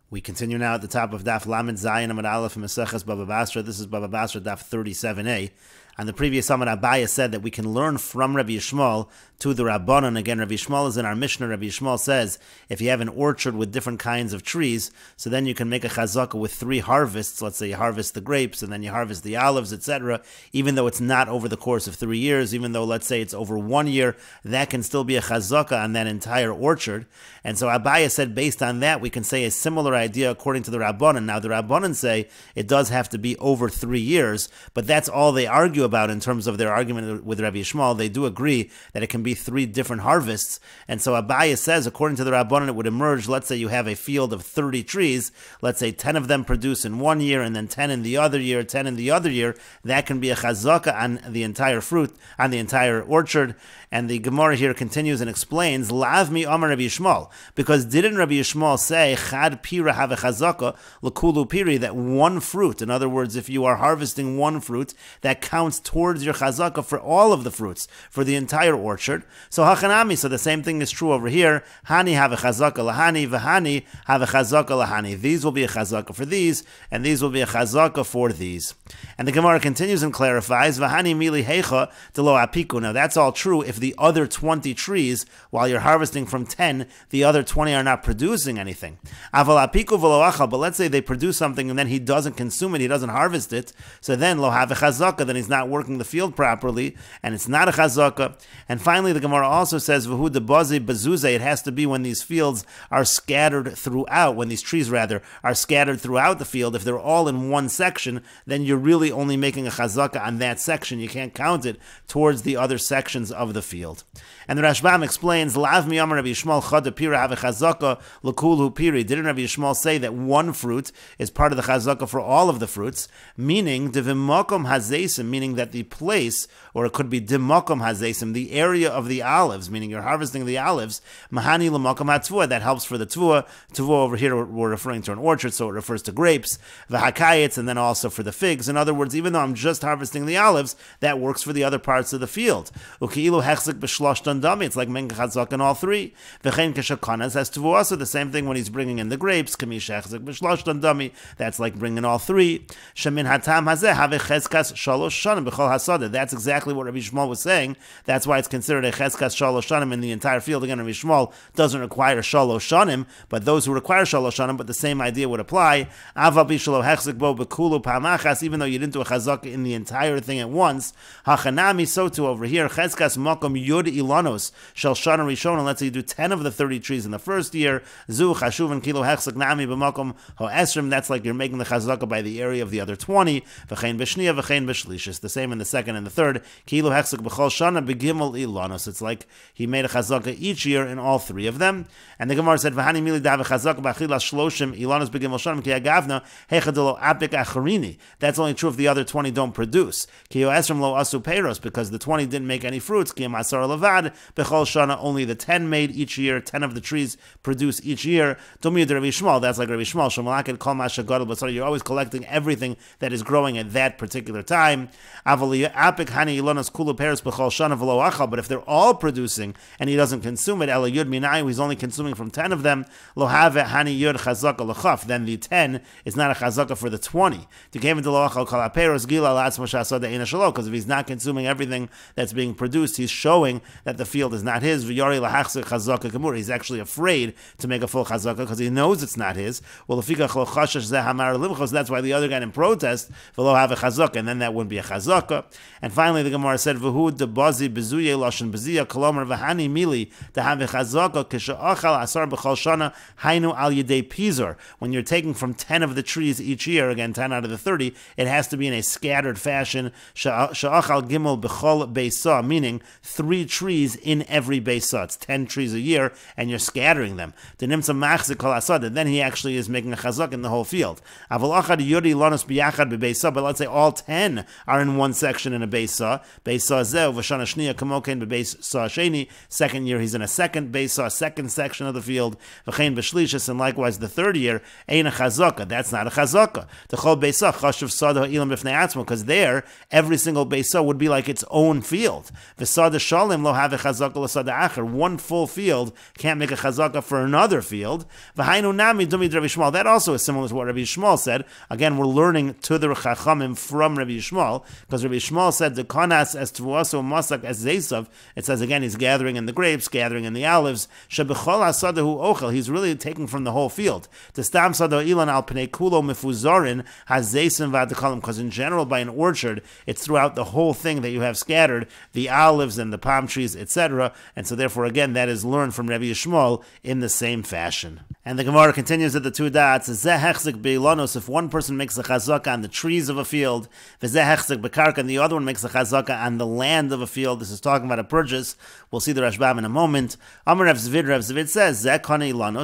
We continue now at the top of Daf Lamed Zayin Amud Aleph Meseches Bava Basra. This is Bava Basra Daf 37a. On the previous Amud Abaya said that we can learn from Rabbi Yishmael to the Rabbanon. Again, Rabbi Yishmael is in our Mishnah. Rabbi Yishmael says if you have an orchard with different kinds of trees, so then you can make a chazakah with 3 harvests. Let's say you harvest the grapes and then you harvest the olives, etc. Even though it's not over the course of 3 years, even though let's say it's over 1 year, that can still be a chazakah on that entire orchard. And so Abaya said based on that we can say a similar idea according to the Rabbanon. Now the Rabbanon say it does have to be over 3 years, but that's all they argue about in terms of their argument with Rabbi Yishmael. They do agree that it can be 3 different harvests. And so Abaya says, according to the Rabbanon, it would emerge, let's say you have a field of 30 trees, let's say 10 of them produce in 1 year, and then 10 in the other year, 10 in the other year. That can be a chazakah on the entire fruit, on the entire orchard. And the Gemara here continues and explains, Lav mi Amar Rabbi Yishmael, because didn't Rabbi Yishmael say, Chad pira have a chazakah, l'kulu piri, that one fruit, in other words, if you are harvesting one fruit, that counts towards your chazakah for all of the fruits, for the entire orchard. So hachanami, so the same thing is true over here. Hani have a chazakah lahani, v'hani have a chazakah lahani. These will be a chazakah for these, and these will be a chazakah for these. And the Gemara continues and clarifies, v'hani mili heicha delo apiku. Now that's all true if the other 20 trees, while you're harvesting from 10, the other 20 are not producing anything. Aval apiku v'lo achal, but let's say they produce something and then he doesn't consume it, he doesn't harvest it, so then lo have a chazakah, then he's not working the field properly, and it's not a chazakah. And finally, the Gemara also says, "V'hu debazi bezuze." It has to be when these fields are scattered throughout, when these trees rather are scattered throughout the field. If they're all in one section, then you're really only making a chazakah on that section. You can't count it towards the other sections of the field. And the Rashbam explains, "Lav mi Amar Rabbi Yishmael chad pira have a chazakah l'kulhu piri." Didn't Rabbi Yishmael say that one fruit is part of the chazakah for all of the fruits? Meaning, devimokom hazesim, meaning that the place, or it could be dimokom hazesim, the area of the olives, meaning you're harvesting the olives, mahani l'mokom hatvua, that helps for the tvua. Tvua over here we're referring to an orchard, so it refers to grapes, v'hakayitz, and then also for the figs. In other words, even though I'm just harvesting the olives, that works for the other parts of the field. Uki'ilu hechzik b'shlosh dandami, it's like making chazak in all 3. V'chein keshakanas has tvua, so the same thing when he's bringing in the grapes, kamish hechzik b'shlosh dandami, that's like bringing all 3. Shemin hatam hazeh have cheskas shalosh shanim b'chol hasada. That's exactly what Rabbi Yishmael was saying. That's why it's considered a cheskas shalosh shanim in the entire field. Again, Rabbi Yishmael doesn't require shalosh shanim, but those who require shalosh shanim, but the same idea would apply. Aval bishalo hechzik bo b'kulu pamachas, even though you didn't do a chazak in the entire thing at once. Hachanami, so too over here, cheskas mokom yud ilanos shel shana rishon, and let's say you do 10 of the 30 trees in the first year. Zu chashuv and kilo hechzik nami b'mokom ho'esrim, that's like you're making the chazakah by the area of the other 20. V'chein b'shniya v'chein b'shlishis, the same in the second and the third. Kilo hechzik b'chol shana b'gimel ilanos, it's like he made a chazakah each year in all 3 of them. And the Gemara said, v'hani mili dav chazakah b'achila shloshim ilanos b'gimel shana ki agavna heichadelo apik acharini. That's only true if the other 20 don't produce. Ki yo'esrim lo asu peiros, because the 20 didn't make any fruits. Ki masar levad b'chol shana, only the 10 made each year. 10 of the trees produce each year. Domi de Rabbi Yishmael, that's like Rabbi Yishmael. Shemalaket kol masha gadol b'sar, you're always collecting everything that is growing at that particular time. Avali apik hani ilanos kulu peiros b'chol shana v'lo achal, but if they're all producing and he doesn't consume it, ela yud minayu, he's only consuming from 10 of them, lo have hani yud chazaka l'chaf, then the 10 is not a chazaka for the 20. To came into lo achal kol apeiros gila la'atzmo sha'asad eina shalo, because if he's not consuming everything that's being produced, he's showing that the field is not his. V'yori lahachzik chazaka kamur, he's actually afraid to make a full chazaka because he knows it's not his. Well, lefikach lo chashash zeh hamar limchos, that's why the other got in protest, v'lo have a chazaka, and then that wouldn't be a chazaka. And finally, the Gemara said, "V'hu debazi bezuye lashon beziyah kolomer v'hani mili to have a chazaka k'she'achal asar b'chol shana hainu al yedei pizor." When you're taking from 10 of the trees each year, again 10 out of the 30, it has to be in a scattered fashion. She'achal gimel b'chol beisa, meaning 3 trees in every beisa. It's 10 trees a year, and you're scattering them. The nimsa machzik kol asad, then he actually is making a chazak in the whole field. Aval achad yodi lanos biyachad bebeisa, but let's say all 10 are in one section in a Beis Saw. Beis Saw Zeh, V'shana Shniya Kamoken Beis Saw Sheni. Second year, he's in a second Beis Saw, second section of the field. V'chein B'shlishis, and likewise the third year, Ein a Chazaka. That's not a Chazaka. The Chol Beis Saw, Chashav Sada Ha'ilam B'fnei Atzmo, because there, every single Beis Saw would be like its own field. V'Sada Shalim Lo Have a Chazaka L'Sada Acher. One full field can't make a Chazaka for another field. V'hainu Nami Dumi Rabbi Shmuel. That also is similar to what Rabbi Shmuel said. Again, we're learning to the Chachamim from Rabbi Shmuel, because Rabbi Shmuel said the Kanas as Tvuaso Masak as Zesav. It says again, he's gathering in the grapes, gathering in the olives. Shebechol Asadahu Ochel. He's really taking from the whole field. To Stam Sada Ilan Al Pnei Kulo Mifuzarin has Zesim Vadakalim, because in general, by an orchard, it's throughout the whole thing that you have scattered, the olives and the palm trees, etc. And so therefore, again, that is learned from Rabbi Shmuel in the same fashion. And the Gemara continues at the two dots. If one person makes a chazaka on the trees of a field, and the other one makes a chazaka on the land of a field, this is talking about a purchase. We'll see the Rashbam in a moment. Amar Rav Zvid says,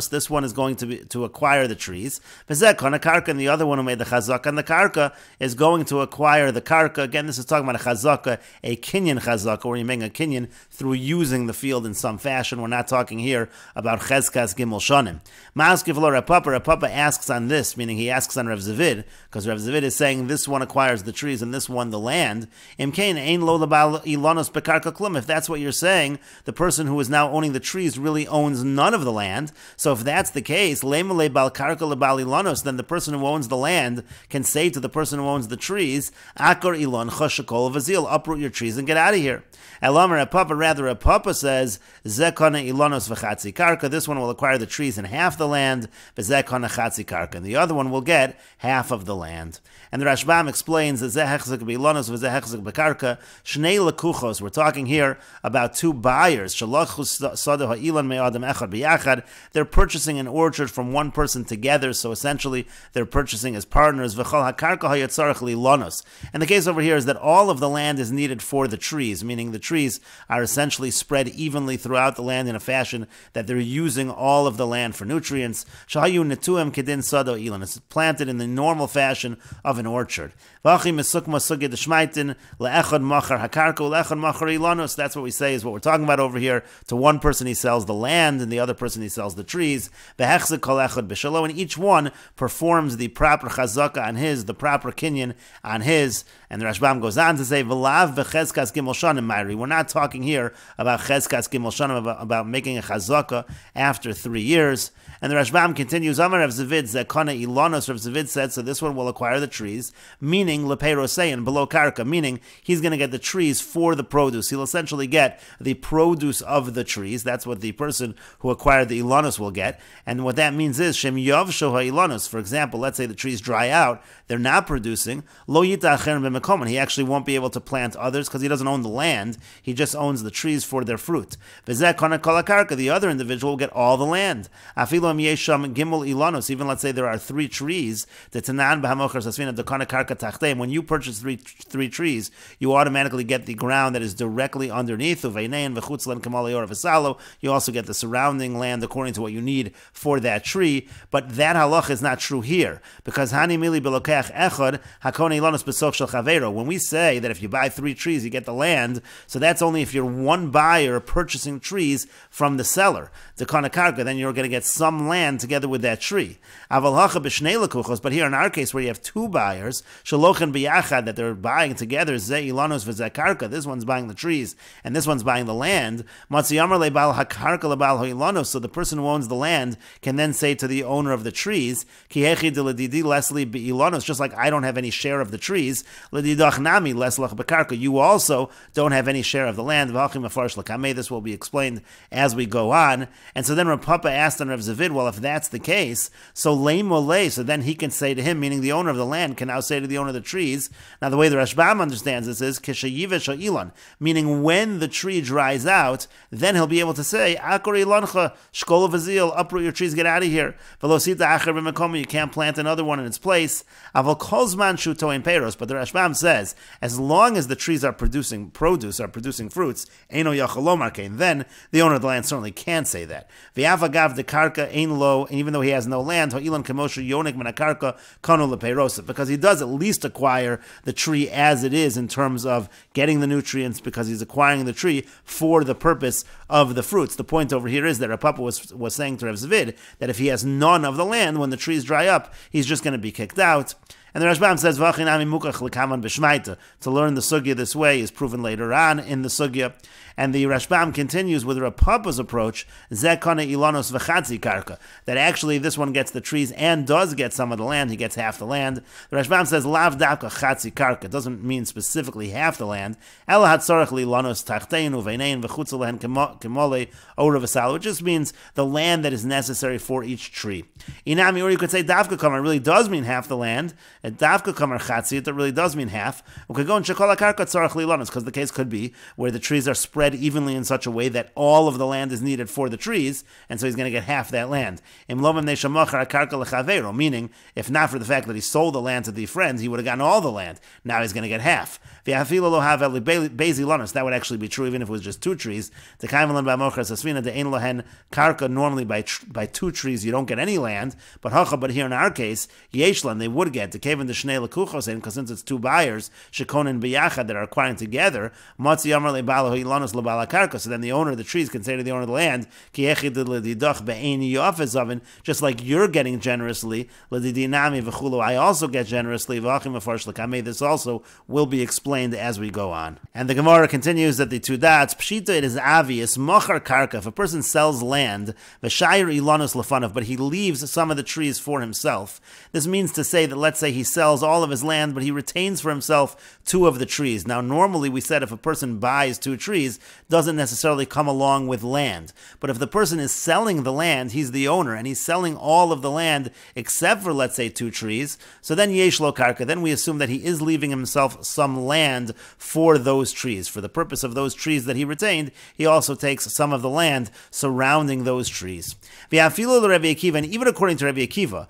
this one is going to acquire the trees. And the other one who made the chazaka on the karka is going to acquire the karka. Again, this is talking about a chazaka, a kinyan chazaka, where you're making a kinyan through using the field in some fashion. We're not talking here about chezkas gimel shanim. Rav Papa asks on this, meaning he asks on Rav Zvid, because Rav Zvid is saying this one acquires the trees and this one the land. If that's what you're saying, the person who is now owning the trees really owns none of the land. So if that's the case, then the person who owns the land can say to the person who owns the trees, uproot your trees and get out of here. Rather, Rav Papa says, this one will acquire the trees and half the land, and the other one will get half of the land. And the Rashbam explains that we're talking here about two buyers. They're purchasing an orchard from one person together, so essentially they're purchasing as partners. And the case over here is that all of the land is needed for the trees, meaning the trees are essentially spread evenly throughout the land in a fashion that they're using all of the land for nutrients. It's planted in the normal fashion of an orchard. That's what we say is what we're talking about over here. To one person he sells the land, and the other person he sells the trees. And each one performs the proper chazaka on his, the proper kinyan on his. And the Rashbam goes on to say, we're not talking here about chezkas gimel shanim, about making a chazaka after 3 years. And the Rashbam continues, Amar Rav Zvid, Zekana Ilanos, Rav Zvid said, so this one will acquire the trees, meaning lepeirosein, below karka, meaning he's going to get the trees for the produce. He'll essentially get the produce of the trees. That's what the person who acquired the Ilanos will get. And what that means is, Shem Yavsho HaIlanos, for example, let's say the trees dry out, they're not producing, Lo Yita Acher B'Mekoman, he actually won't be able to plant others because he doesn't own the land, he just owns the trees for their fruit. V'zeh Kol HaKarka, the other individual will get all the land. Afilo Yesham Gimel Ilanos, even let's say there are 3 trees, the Tanan B'Hamocher Sasvina Dekana Karka Tachteim, when you purchase three trees, you automatically get the ground that is directly underneath, Uveinein V'chutzlan Kamal Yor V'Salo, you also get the surrounding land according to what you need for that tree, but that halach is not true here, because Hani Mili Belokech Echad Hakone Ilanos B'Soch Shel Chavero, when we say that if you buy 3 trees, you get the land, so that's only if you're one buyer purchasing trees from the seller, Dekana Karka, then you're going to get some land together with that tree. But here in our case, where you have 2 buyers, that they're buying together, this one's buying the trees and this one's buying the land. So the person who owns the land can then say to the owner of the trees, just like I don't have any share of the trees, you also don't have any share of the land. This will be explained as we go on. And so then Rav Papa asked on Rav Zvid, well, if that's the case, so then he can say to him, meaning the owner of the land can now say to the owner of the trees. Now the way the Rashbam understands this is meaning when the tree dries out, then he'll be able to say, uproot your trees, get out of here. You can't plant another one in its place. But the Rashbam says, as long as the trees are producing produce, are producing fruits, then the owner of the land certainly can say that. ve'ein lo, and even though he has no land, ha'ilan kemoshe yonik min hakarka kanu lepeirosa, because he does at least acquire the tree as it is in terms of getting the nutrients, because he's acquiring the tree for the purpose of the fruits. The point over here is that Rav Papa was saying to Rav Zvid that if he has none of the land, when the trees dry up, he's just going to be kicked out. And the Rashbam says, to learn the sugya this way is proven later on in the sugya. And the Rashbam continues with Rav Papa's approach, that actually this one gets the trees and does get some of the land. He gets half the land. The Rashbam says, lav dafka chatzi karka. It doesn't mean specifically half the land. It just means the land that is necessary for each tree. Inami, or you could say dafka kamar really does mean half the land. Dafka kamar chatzi, it really does mean half. We could go in shekola karka tzarach lilanos, because the case could be where the trees are spread evenly in such a way that all of the land is needed for the trees, and so he's going to get half that land. Meaning, if not for the fact that he sold the land to the friends, he would have gotten all the land. Now he's going to get half. That would actually be true even if it was just two trees. Normally by two trees you don't get any land, but here in our case, Yeshlan, they would get, because since it's two buyers, Shekonin biyachad, that are acquiring together, so then the owner of the trees can say to the owner of the land, just like you're getting generously, I also get generously. This also will be explained as we go on. And the Gemara continues that the two dots, Pshita, it is obvious, Mochar Karka, if a person sells land, V'shayir Ilanus Lefanov, but he leaves some of the trees for himself. This means to say that, let's say he sells all of his land, but he retains for himself two of the trees. Now, normally we said if a person buys two trees, doesn't necessarily come along with land. But if the person is selling the land, he's the owner, and he's selling all of the land except for, let's say, two trees, so then yesh lo karka, then we assume that he is leaving himself some land for those trees. For the purpose of those trees that he retained, he also takes some of the land surrounding those trees. And even according to Rabbi Akiva,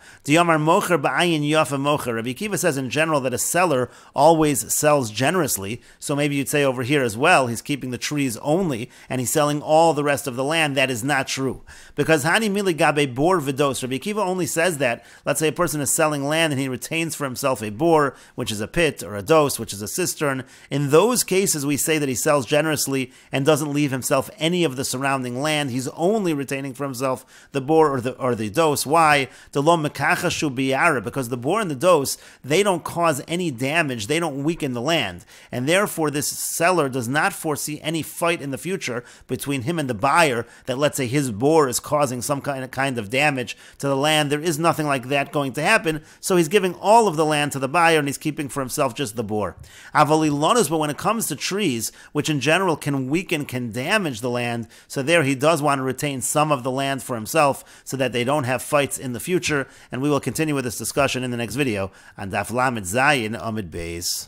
Rabbi Akiva says in general that a seller always sells generously, so maybe you'd say over here as well, he's keeping the trees only, and he's selling all the rest of the land. That is not true. Because Hani Mili Gabe Bor Vidos, Rabbi Akiva only says that, let's say a person is selling land and he retains for himself a bor, which is a pit, or a dos, which is a cistern. In those cases, we say that he sells generously and doesn't leave himself any of the surrounding land. He's only retaining for himself the bor or the dos. Why? Because the bor and the dos, they don't cause any damage. They don't weaken the land. And therefore, this seller does not foresee any fight in the future between him and the buyer that, let's say, his bor is causing some kind of damage to the land. There is nothing like that going to happen, so he's giving all of the land to the buyer and he's keeping for himself just the bor. But when it comes to trees, which in general can weaken, can damage the land, so there he does want to retain some of the land for himself so that they don't have fights in the future, and we will continue with this discussion in the next video on Daf Lamed Zayin Amid Beis.